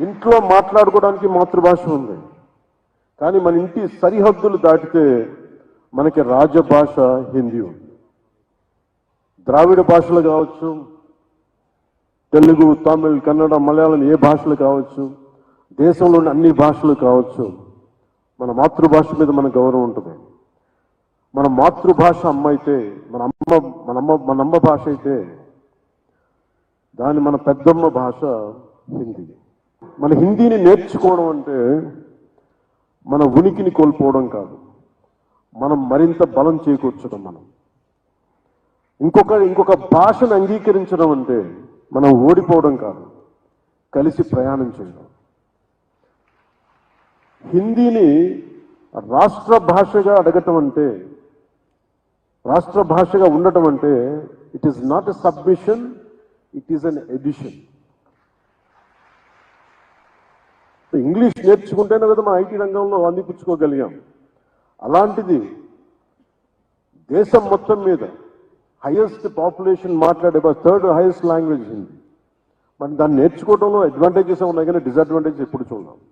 ఇంట్లో మాట్లాడుకోవడానికి మాతృభాష ఉంది, కానీ మన ఇంటి సరిహద్దులు దాటితే మనకి రాజభాష హిందీ ఉంది. ద్రావిడ భాషలు కావచ్చు, తెలుగు, తమిళ్, కన్నడ, మలయాళం ఏ భాషలు కావచ్చు, దేశంలోని అన్ని భాషలు కావచ్చు, మన మాతృభాష మీద మన గౌరవం ఉంటుంది. మన మాతృభాష అమ్మ అయితే, మన అమ్మ భాష అయితే మన పెద్దమ్మ భాష హిందీ. మన హిందీని నేర్చుకోవడం అంటే మన ఉనికిని కోల్పోవడం కాదు, మనం మరింత బలం చేకూర్చడం. మనం ఇంకొక భాషను అంగీకరించడం అంటే మనం ఓడిపోవడం కాదు, కలిసి ప్రయాణం చేయడం. హిందీని రాష్ట్ర భాషగా అడగటం అంటే, రాష్ట్ర భాషగా ఉండటం అంటే it is not a submission, it is an addition. English నేర్చుకుంటేనే కదా మన ఐటీ రంగంలో అందిపుచ్చుకోగలిగాం. అలాంటిది దేశం మొత్తం మీద హైయెస్ట్ పాపులేషన్ మాట్లాడే థర్డ్ హైయెస్ట్ లాంగ్వేజ్ హిందీ. మరి దాన్ని నేర్చుకోవడంలో అడ్వాంటేజెస్ ఉన్నాయి, కానీ డిసడ్వాంటేజెస్ ఎప్పుడు చూడాలి.